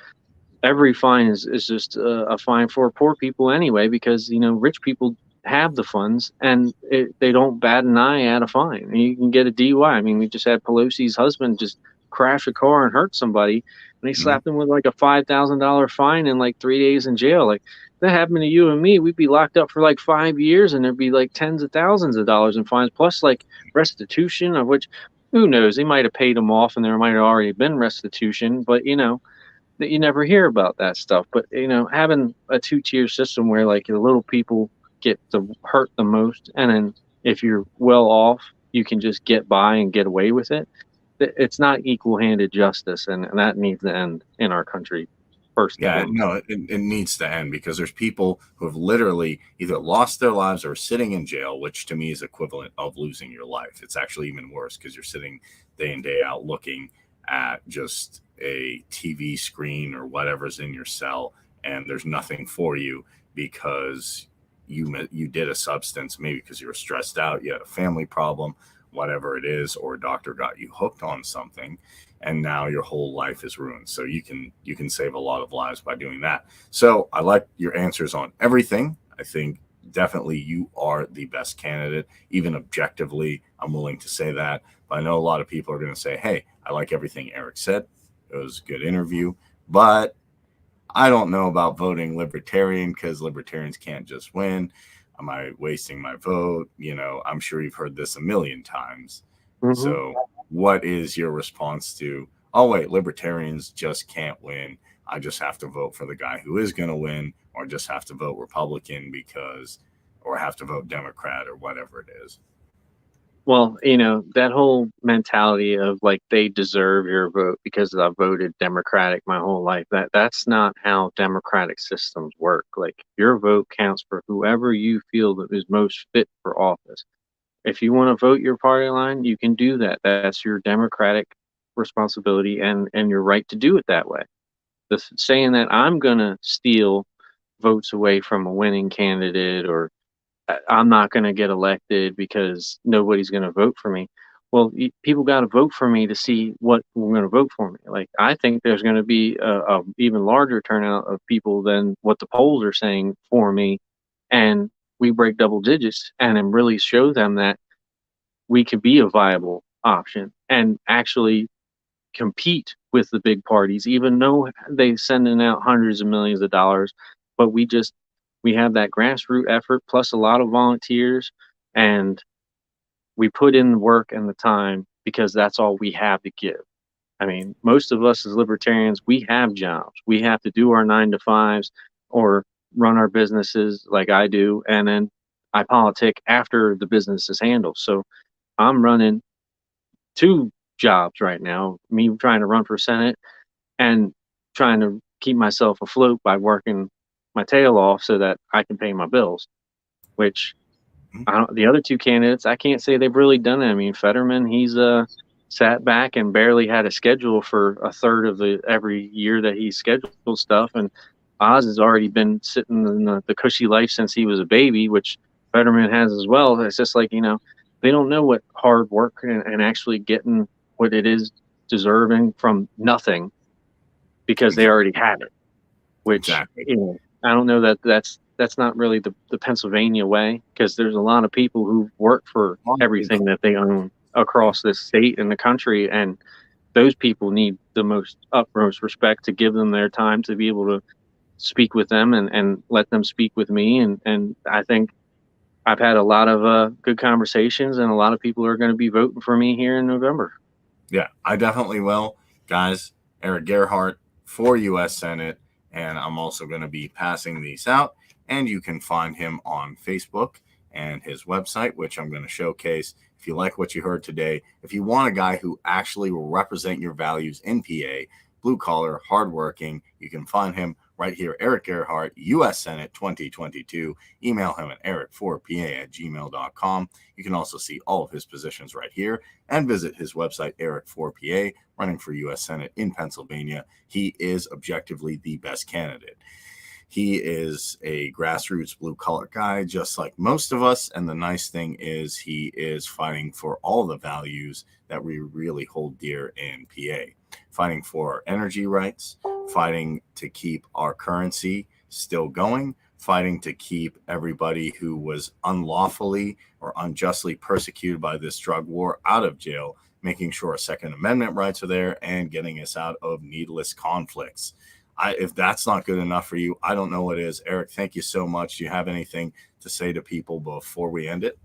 every fine is just a fine for poor people anyway, because, rich people have the funds and they don't bat an eye at a fine. You can get a DUI. I mean, we just had Pelosi's husband just crash a car and hurt somebody, and they slapped him with like a $5,000 fine and like 3 days in jail. Like, if that happened to you and me, we'd be locked up for like 5 years, and there'd be like tens of thousands of dollars in fines, plus like restitution, of which, who knows, they might have paid them off and there might have already been restitution, but that you never hear about that stuff. But having a two-tier system where like the little people get to hurt the most, and then if you're well off, you can just get by and get away with it. It's not equal-handed justice, and that needs to end in our country first. Yeah, no, it needs to end, because there's people who have literally either lost their lives or sitting in jail, which to me is equivalent of losing your life. It's actually even worse because you're sitting day in, day out looking at just a TV screen or whatever's in your cell, and there's nothing for you because you did a substance, maybe because you were stressed out, you had a family problem, whatever it is, or a doctor got you hooked on something, and now your whole life is ruined. So you can save a lot of lives by doing that. So I like your answers on everything. I think definitely you are the best candidate, even objectively. I'm willing to say that. But I know a lot of people are going to say, hey, I like everything Erik said. It was a good interview, but I don't know about voting Libertarian because Libertarians can't just win. Am I wasting my vote? I'm sure you've heard this a million times. So what is your response to, oh, wait, Libertarians just can't win. I just have to vote for the guy who is going to win, or just have to vote Republican or have to vote Democrat or whatever it is. Well, that whole mentality of like they deserve your vote because I voted Democratic my whole life, that's not how democratic systems work. Like, your vote counts for whoever you feel that is most fit for office. If you want to vote your party line, you can do that. That's your democratic responsibility and your right to do it that way. Saying that I'm going to steal votes away from a winning candidate, or I'm not going to get elected because nobody's going to vote for me. Well, people got to vote for me to see what we're going to vote for me. Like, I think there's going to be a even larger turnout of people than what the polls are saying for me, and we break double digits and then really show them that we could be a viable option and actually compete with the big parties, even though they sending out hundreds of millions of dollars. But we have that grassroots effort plus a lot of volunteers, and we put in the work and the time because that's all we have to give. I mean, most of us as libertarians, we have jobs. We have to do our 9 to 5s or run our businesses like I do, and then I politic after the business is handled. So I'm running 2 jobs right now, me trying to run for Senate and trying to keep myself afloat by working my tail off so that I can pay my bills, which the other 2 candidates, I can't say they've really done it. I mean, Fetterman, he's sat back and barely had a schedule for a third of every year that he scheduled stuff. And Oz has already been sitting in the cushy life since he was a baby, which Fetterman has as well. It's just like, they don't know what hard work and actually getting what it is deserving from nothing because they already have it, which, exactly. I don't know that's not really the Pennsylvania way, because there's a lot of people who work for everything that they own across this state and the country, and those people need the most utmost respect to give them their time to be able to speak with them and let them speak with me. And I think I've had a lot of good conversations, and a lot of people are going to be voting for me here in November. Yeah, I definitely will. Guys, Erik Gerhardt for U.S. Senate, and I'm also going to be passing these out, and you can find him on Facebook and his website, which I'm going to showcase. If you like what you heard today, if you want a guy who actually will represent your values in PA, blue collar, hardworking, you can find him right here, Erik Gerhardt, U.S. Senate 2022. Email him at eric4pa@gmail.com. You can also see all of his positions right here and visit his website, Erik4pa, running for U.S. Senate in Pennsylvania. He is objectively the best candidate. He is a grassroots blue collar guy, just like most of us. And the nice thing is he is fighting for all the values that we really hold dear in PA, fighting for our energy rights, fighting to keep our currency still going, fighting to keep everybody who was unlawfully or unjustly persecuted by this drug war out of jail, making sure our Second Amendment rights are there, and getting us out of needless conflicts. If that's not good enough for you, I don't know what is. Erik, thank you so much. Do you have anything to say to people before we end it?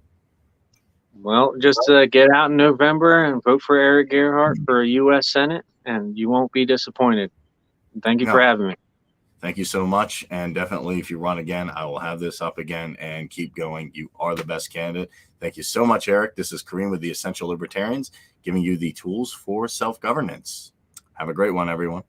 Well, just get out in November and vote for Erik Gerhardt for U.S. Senate, and you won't be disappointed. Thank you for having me. Thank you so much. And definitely, if you run again, I will have this up again, and keep going. You are the best candidate. Thank you so much, Erik. This is Kareem with the Essential Libertarians, giving you the tools for self-governance. Have a great one, everyone.